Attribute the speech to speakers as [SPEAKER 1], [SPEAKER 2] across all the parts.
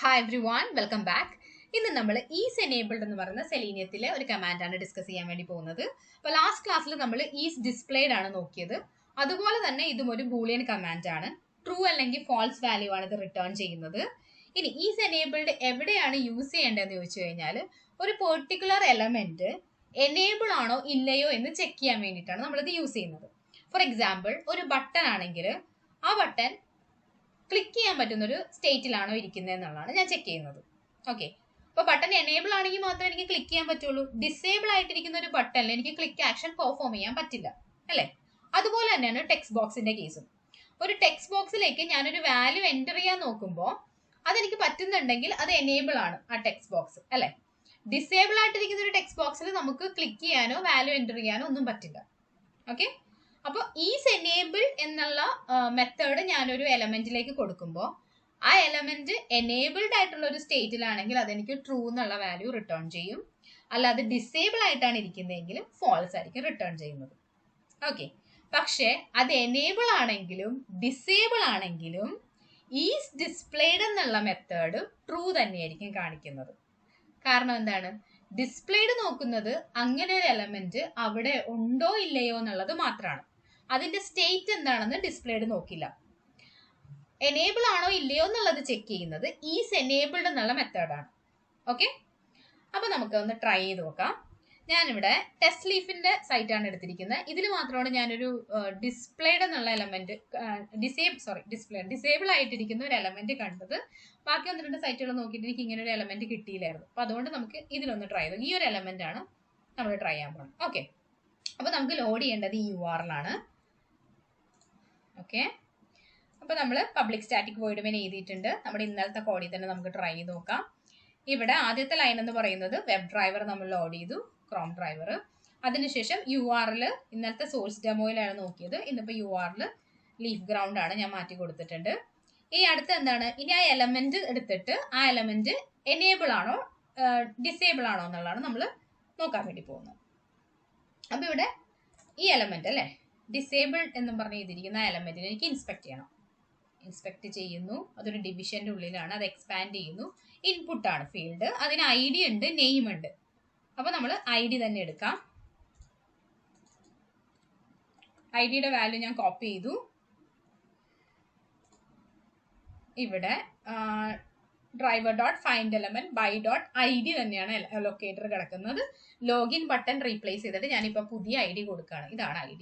[SPEAKER 1] Hi everyone, welcome back. ഇന്ന് നമ്മൾ is enabled എന്ന് പറയുന്ന സെലീനിയത്തിലെ ഒരു കമാൻഡ് ആണ് ഡിസ്കസ് ചെയ്യാൻ വേണ്ടി പോകുന്നത്. അപ്പോൾ ലാസ്റ്റ് ക്ലാസ്സിൽ നമ്മൾ ഈസ് ഡിസ്പ്ലേഡ് ആണ് നോക്കിയത്. അതുപോലെ തന്നെ ഇതും ഒരു ബൂളിയൻ കമാൻഡ് ആണ്. ട്രൂ അല്ലെങ്കിൽ ഫാൾസ് വാല്യൂ ആണ് ഇത് റിട്ടേൺ ചെയ്യുന്നത്. ഇനി ഈസ് എനേബിൾഡ് എവിടെയാണ് യൂസ് ചെയ്യേണ്ടതെന്ന് ചോദിച്ചു കഴിഞ്ഞാൽ ഒരു പെർട്ടിക്കുലർ എലമെന്റ് എനേബിൾ ആണോ ഇല്ലയോ എന്ന് ചെക്ക് ചെയ്യാൻ വേണ്ടിയിട്ടാണ് നമ്മളിത് യൂസ് ചെയ്യുന്നത്. ഫോർ എക്സാമ്പിൾ ഒരു ബട്ടൺ ആണെങ്കിൽ ആ ബട്ടൺ ക്ലിക്ക് ചെയ്യാൻ പറ്റുന്ന ഒരു സ്റ്റേറ്റിലാണോ ഇരിക്കുന്നത് എന്നുള്ളതാണ് ഞാൻ ചെക്ക് ചെയ്യുന്നത്. ഓക്കെ, അപ്പോൾ ബട്ടൺ എനേബിൾ ആണെങ്കിൽ മാത്രമേ എനിക്ക് ക്ലിക്ക് ചെയ്യാൻ പറ്റുള്ളൂ. ഡിസേബിൾ ആയിട്ടിരിക്കുന്ന ഒരു ബട്ടണിൽ എനിക്ക് ക്ലിക്ക് ആക്ഷൻ പെർഫോം ചെയ്യാൻ പറ്റില്ല, അല്ലേ? അതുപോലെ തന്നെയാണ് ടെക്സ്റ്റ് ബോക്സിന്റെ കേസും. ഒരു ടെക്സ്റ്റ് ബോക്സിലേക്ക് ഞാനൊരു വാല്യൂ എൻ്റർ ചെയ്യാൻ നോക്കുമ്പോൾ അതെനിക്ക് പറ്റുന്നുണ്ടെങ്കിൽ അത് എനേബിൾ ആണ് ആ ടെക്സ്റ്റ് ബോക്സ്, അല്ലേ? ഡിസേബിൾ ആയിട്ടിരിക്കുന്ന ഒരു ടെക്സ്റ്റ് ബോക്സിൽ നമുക്ക് ക്ലിക്ക് ചെയ്യാനോ വാല്യൂ എൻ്റർ ചെയ്യാനോ ഒന്നും പറ്റില്ല. ഓക്കെ, അപ്പോൾ ഈസ് എനേബിൾ എന്നുള്ള മെത്തേഡ് ഞാനൊരു എലമെന്റിലേക്ക് കൊടുക്കുമ്പോൾ ആ എലമെന്റ് എനേബിൾഡ് ആയിട്ടുള്ള ഒരു സ്റ്റേറ്റിലാണെങ്കിൽ അതെനിക്ക് ട്രൂ എന്നുള്ള വാല്യൂ റിട്ടേൺ ചെയ്യും. അല്ലാതെ ഡിസേബിൾ ആയിട്ടാണ് ഇരിക്കുന്നതെങ്കിൽ ഫാൾസ് ആയിരിക്കും റിട്ടേൺ ചെയ്യുന്നത്. ഓക്കെ, പക്ഷേ അത് എനേബിൾ ആണെങ്കിലും ഡിസേബിൾ ആണെങ്കിലും ഈസ് ഡിസ്പ്ലേഡ് എന്നുള്ള മെത്തേഡ് ട്രൂ തന്നെയായിരിക്കും കാണിക്കുന്നത്. കാരണം എന്താണ്? ഡിസ്പ്ലേഡ് നോക്കുന്നത് അങ്ങനെ ഒരു എലമെന്റ് അവിടെ ഉണ്ടോ ഇല്ലയോ എന്നുള്ളത് മാത്രമാണ്. അതിന്റെ സ്റ്റേറ്റ് എന്താണെന്ന് ഡിസ്പ്ലേഡ് നോക്കില്ല. എനേബിൾ ആണോ ഇല്ലയോ എന്നുള്ളത് ചെക്ക് ചെയ്യുന്നത് ഈസ് എനേബിൾഡ് എന്നുള്ള മെത്തേഡാണ്. ഓക്കെ, അപ്പൊ നമുക്ക് ഒന്ന് ട്രൈ ചെയ്ത് നോക്കാം. ഞാനിവിടെ ടെസ്റ്റ് ലീഫിന്റെ സൈറ്റാണ് എടുത്തിരിക്കുന്നത്. ഇതിൽ മാത്രമാണ് ഞാനൊരു ഡിസ്പ്ലേഡ് എന്നുള്ള എലമെന്റ് ഡിസേബിൾ ആയിട്ടിരിക്കുന്ന ഒരു എലമെന്റ് കണ്ടത്. ബാക്കി ഒന്ന് രണ്ട് സൈറ്റുകൾ നോക്കിയിട്ട് എനിക്ക് ഇങ്ങനെ ഒരു എലമെന്റ് കിട്ടിയില്ലായിരുന്നു. അപ്പൊ അതുകൊണ്ട് നമുക്ക് ഇതിലൊന്ന് ട്രൈ ചെയ്തു. ഈ ഒരു എലമെന്റ് ആണ് നമ്മൾ ട്രൈ ചെയ്യാൻ പോകുന്നത്. ഓക്കെ, അപ്പൊ നമുക്ക് ലോഡ് ചെയ്യേണ്ടത് ഈ URL ആണ്. ഓക്കെ, അപ്പൊ നമ്മൾ പബ്ലിക് സ്റ്റാറ്റിക് വോയിഡ് മെയിൻ എഴുതിയിട്ടുണ്ട്. നമ്മുടെ ഇന്നലത്തെ കോഡിൽ തന്നെ നമുക്ക് ട്രൈ ചെയ്ത് നോക്കാം. ഇവിടെ ആദ്യത്തെ ലൈൻ എന്ന് പറയുന്നത് വെബ് ഡ്രൈവർ നമ്മൾ ലോഡ് ചെയ്തു, ക്രോം ഡ്രൈവർ. അതിനുശേഷം URL ഇന്നലത്തെ സോഴ്സ് ഡെമോയിലാണ് നോക്കിയത്. ഇന്നിപ്പോൾ URL ലീഫ് ഗ്രൗണ്ട് ആണ്, ഞാൻ മാറ്റി കൊടുത്തിട്ടുണ്ട്. ഈ അടുത്ത് എന്താണ്, ഇനി ആ എലമെന്റ് എടുത്തിട്ട് ആ എലമെന്റ് എനേബിൾ ആണോ ഡിസേബിൾ ആണോ എന്നുള്ളതാണ് നമ്മൾ നോക്കാൻ വേണ്ടി പോകുന്നത്. അപ്പൊ ഇവിടെ ഈ എലമെന്റ് അല്ലേ ഡിസേബിൾഡ് എന്നും പറഞ്ഞ് എഴുതിയിരിക്കുന്ന എലമെന്റിനെ എനിക്ക് ഇൻസ്പെക്ട് ചെയ്യണം. ഇൻസ്പെക്ട് ചെയ്യുന്നു, അതൊരു ഡിവിഷന്റെ ഉള്ളിലാണ്, അത് എക്സ്പാൻഡ് ചെയ്യുന്നു. ഇൻപുട്ടാണ് ഫീൽഡ്, അതിന് ID ഉണ്ട്, നെയിം ഉണ്ട്. അപ്പൊ നമ്മൾ ID തന്നെ എടുക്കാം. IDയുടെ വാല്യൂ ഞാൻ കോപ്പി ചെയ്തു. ഇവിടെ driver.findElement by.id തന്നെയാണ് ലൊക്കേറ്റർ കിടക്കുന്നത്. ലോഗിൻ ബട്ടൺ റീപ്ലേസ് ചെയ്തിട്ട് ഞാനിപ്പോൾ പുതിയ ID കൊടുക്കുകയാണ്. ഇതാണ് ID.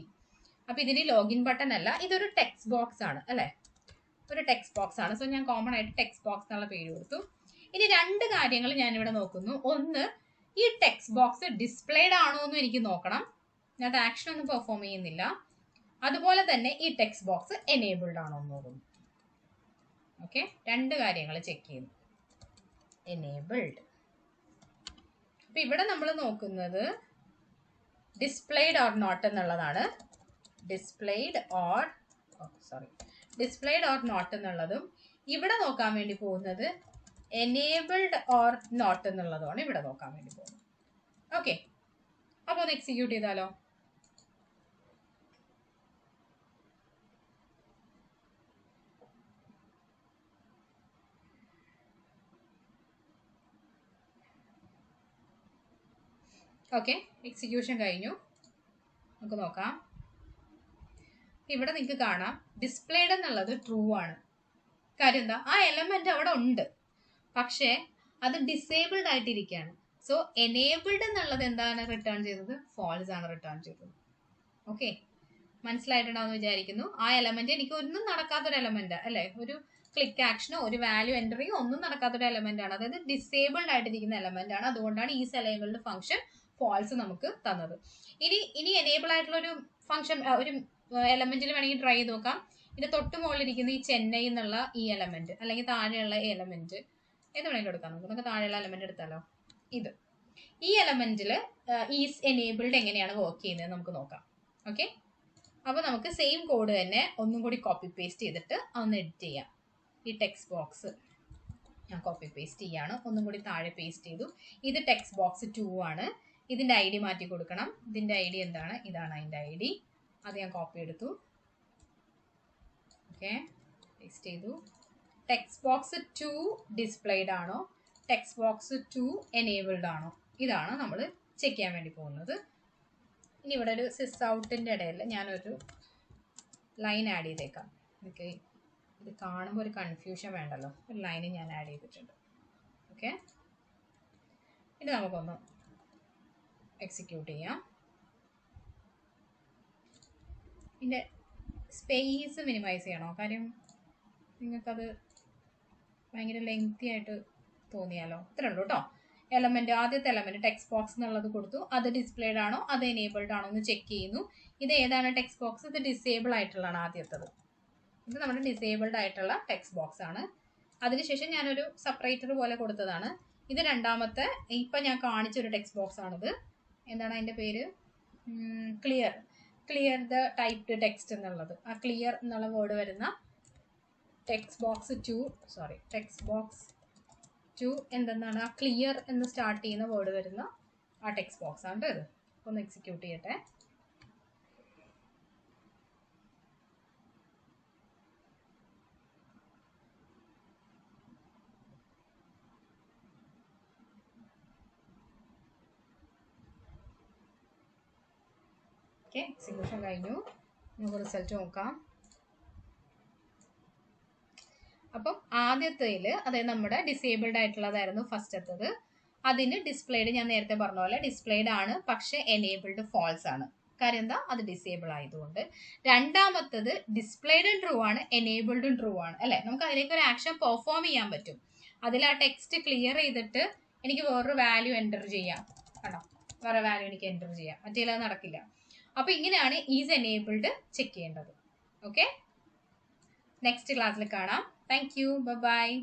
[SPEAKER 1] അപ്പൊ ഇതിന് ലോഗിൻ ബട്ടൺ അല്ല, ഇതൊരു ടെക്സ്റ്റ് ബോക്സ് ആണ്, അല്ലെ? ഒരു ടെക്സ്റ്റ് ബോക്സ് ആണ്. സോ ഞാൻ കോമൺ ആയിട്ട് ടെക്സ്റ്റ് ബോക്സ് എന്നുള്ള പേര് കൊടുത്തു. ഇനി രണ്ട് കാര്യങ്ങൾ ഞാനിവിടെ നോക്കുന്നു. ഒന്ന്, ഈ ടെക്സ്റ്റ് ബോക്സ് ഡിസ്പ്ലേഡ് ആണോ എന്ന് എനിക്ക് നോക്കണം. ഞാൻ ആക്ഷൻ ഒന്നും പെർഫോം ചെയ്യുന്നില്ല. അതുപോലെ തന്നെ ഈ ടെക്സ്റ്റ് ബോക്സ് എനേബിൾഡ് ആണോ എന്ന് നോക്കുന്നു. ഓക്കെ, രണ്ട് കാര്യങ്ങൾ ചെക്ക് ചെയ്യുന്നു. എനേബിൾഡ്. അപ്പൊ ഇവിടെ നമ്മൾ നോക്കുന്നത് ഡിസ്പ്ലേഡ് ഓർ നോട്ട് എന്നുള്ളതാണ്. ഡിസ്പ്ലേഡ് ഓർ നോട്ട് എന്നുള്ളതും ഇവിടെ നോക്കാൻ വേണ്ടി പോകുന്നത് എനേബിൾഡ് ഓർ നോട്ട് എന്നുള്ളതുമാണ് ഇവിടെ നോക്കാൻ വേണ്ടി പോകുന്നത്. ഓക്കെ, അപ്പൊ ഒന്ന് എക്സിക്യൂട്ട് ചെയ്താലോ? ഓക്കെ, എക്സിക്യൂഷൻ കഴിഞ്ഞു. നമുക്ക് നോക്കാം. ഇവിടെ നിങ്ങൾക്ക് കാണാം ഡിസ്പ്ലേഡ് എന്നുള്ളത് ട്രൂ ആണ്. കാര്യം എന്താ, ആ എലമെന്റ് അവിടെ ഉണ്ട്, പക്ഷേ അത് ഡിസേബിൾഡ് ആയിട്ടിരിക്കുകയാണ്. സോ എനേബിൾഡ് എന്നുള്ളത് എന്താണ് റിട്ടേൺ ചെയ്തത്? ഫാൾസ് ആണ് റിട്ടേൺ ചെയ്തത്. ഓക്കെ, മനസ്സിലായിട്ടുണ്ടാവുമെന്ന് വിചാരിക്കുന്നു. ആ എലമെന്റ് എനിക്ക് ഒന്നും നടക്കാത്തൊരു എലമെന്റ് അല്ലെ, ഒരു ക്ലിക്ക് ആക്ഷനോ ഒരു വാല്യൂ എൻട്രിയോ ഒന്നും നടക്കാത്തൊരു എലമെന്റ് ആണ്. അതായത് ഡിസേബിൾഡ് ആയിട്ടിരിക്കുന്ന എലമെന്റ് ആണ്. അതുകൊണ്ടാണ് ഈ എനേബിൾഡ് ഫംഗ്ഷൻ ഫാൾസ് നമുക്ക് തന്നത്. ഇനി എനേബിൾ ആയിട്ടുള്ള ഒരു ഫംഗ്ഷൻ ഒരു എലമെന്റിൽ വേണമെങ്കിൽ ട്രൈ ചെയ്ത് നോക്കാം. ഇത് തൊട്ട് മുകളിലിരിക്കുന്ന ഈ ചെന്നൈ എന്നുള്ള ഈ എലമെന്റ്, അല്ലെങ്കിൽ താഴെയുള്ള ഈ എലമെന്റ് ഏത് വേണമെങ്കിലും എടുക്കാം. നമുക്ക് താഴെയുള്ള എലമെന്റ് എടുത്താലോ? ഇത് ഈ എലമെന്റിൽ ഈസ് എനേബിൾഡ് എങ്ങനെയാണ് വർക്ക് ചെയ്യുന്നത് നമുക്ക് നോക്കാം. ഓക്കെ, അപ്പൊ നമുക്ക് സെയിം കോഡ് തന്നെ ഒന്നും കൂടി കോപ്പി പേസ്റ്റ് ചെയ്തിട്ട് ഒന്ന് എഡിറ്റ് ചെയ്യാം. ഈ ടെക്സ്റ്റ് ബോക്സ് ഞാൻ കോപ്പി പേസ്റ്റ് ചെയ്യാണ്, ഒന്നും കൂടി താഴെ പേസ്റ്റ് ചെയ്തു. ഇത് ടെക്സ്റ്റ് ബോക്സ് 2 ആണ്. ഇതിന്റെ ID മാറ്റി കൊടുക്കണം. ഇതിന്റെ ID എന്താണ്? ഇതാണ് അതിന്റെ ID. അത് ഞാൻ കോപ്പി എടുത്തു. ഓക്കെ, പേസ്റ്റ് ചെയ്തു. ടെക്സ്റ്റ് ബോക്സ് 2 ഡിസ്പ്ലേഡ് ആണോ ടെക്സ്റ്റ് ബോക്സ് 2 എനേബിൾഡ് ആണോ ഇതാണ് നമ്മൾ ചെക്ക് ചെയ്യാൻ വേണ്ടി പോകുന്നത്. ഇനി ഇവിടെ ഒരു സിസ് ഔട്ടിൻ്റെ ഇടയിൽ ഞാനൊരു ലൈൻ ആഡ് ചെയ്തേക്കാം. എനിക്ക് ഇത് കാണുമ്പോൾ ഒരു കൺഫ്യൂഷൻ വേണ്ടല്ലോ, ഒരു ലൈന് ഞാൻ ആഡ് ചെയ്തിട്ടുണ്ട്. ഓക്കെ, ഇനി നമുക്കൊന്ന് എക്സിക്യൂട്ട് ചെയ്യാം. ഇതിൻ്റെ സ്പേസ് മിനിമൈസ് ചെയ്യണോ? കാര്യം നിങ്ങൾക്കത് ഭയങ്കര ലെങ്തി ആയിട്ട് തോന്നിയാലോ. ഇത്രേ ഉള്ളൂ കേട്ടോ. എലമെന്റ്, ആദ്യത്തെ എലമെന്റ് ടെക്സ്റ്റ് ബോക്സ് എന്നുള്ളത് കൊടുത്തു. അത് ഡിസ്പ്ലേഡ് ആണോ അത് എനേബിൾഡ് ആണോ എന്ന് ചെക്ക് ചെയ്യുന്നു. ഇത് ഏതാണ് ടെക്സ്റ്റ് ബോക്സ്? ഇത് ഡിസേബിൾ ആയിട്ടുള്ളതാണ് ആദ്യത്തത്. ഇത് നമ്മുടെ ഡിസേബിൾഡ് ആയിട്ടുള്ള ടെക്സ്റ്റ് ബോക്സ് ആണ്. അതിനുശേഷം ഞാനൊരു സെപ്പറേറ്റർ പോലെ കൊടുത്തതാണ്. ഇത് രണ്ടാമത്തെ ഇപ്പം ഞാൻ കാണിച്ചൊരു ടെക്സ്റ്റ് ബോക്സ് ആണിത്. എന്താണ് അതിൻ്റെ പേര്? ക്ലിയർ ദ ടൈപ്ഡ് ടെക്സ്റ്റ് എന്നുള്ളത്. ആ ക്ലിയർ എന്നുള്ള വേർഡ് വരുന്ന ടെക്സ്റ്റ് ബോക്സ് 2 എന്തെന്നാണ് ആ ക്ലിയർ എന്ന് സ്റ്റാർട്ട് ചെയ്യുന്ന വേർഡ് വരുന്ന ആ ടെക്സ്റ്റ് ബോക്സ് ആണ് ഇത്. ഒന്ന് എക്സിക്യൂട്ട് ചെയ്യട്ടെ. ഓക്കെ, എക്സിക്യൂഷൻ കഴിഞ്ഞു. നമുക്ക് റിസൾട്ട് നോക്കാം. അപ്പം ആദ്യത്തേൽ അതായത് നമ്മുടെ ഡിസേബിൾഡ് ആയിട്ടുള്ളതായിരുന്നു ഫസ്റ്റത്തത്. അതിന് ഡിസ്പ്ലേഡ് ഞാൻ നേരത്തെ പറഞ്ഞ പോലെ ഡിസ്പ്ലേഡ് ആണ്, പക്ഷെ എനേബിൾഡ് ഫാൾസ് ആണ്. കാര്യം എന്താ? അത് ഡിസേബിൾ ആയതുകൊണ്ട്. രണ്ടാമത്തത് ഡിസ്പ്ലേഡും ട്രൂ ആണ്, എനേബിൾഡും ട്രൂ ആണ് അല്ലേ. നമുക്ക് അതിലേക്ക് ഒരു ആക്ഷൻ പെർഫോം ചെയ്യാൻ പറ്റും. അതിൽ ആ ടെക്സ്റ്റ് ക്ലിയർ ചെയ്തിട്ട് എനിക്ക് വേറൊരു വാല്യൂ എൻ്റർ ചെയ്യാം. കേട്ടോ, വേറെ വാല്യൂ എനിക്ക് എൻ്റർ ചെയ്യാം. മറ്റേ അത് നടക്കില്ല. അപ്പോൾ ഇങ്ങനെയാണ് ഈസ് എനേബിൾഡ് ചെക്ക് ചെയ്യേണ്ടത്. ഓക്കെ, നെക്സ്റ്റ് ക്ലാസ്സിൽ കാണാം. Thank you. Bye-bye.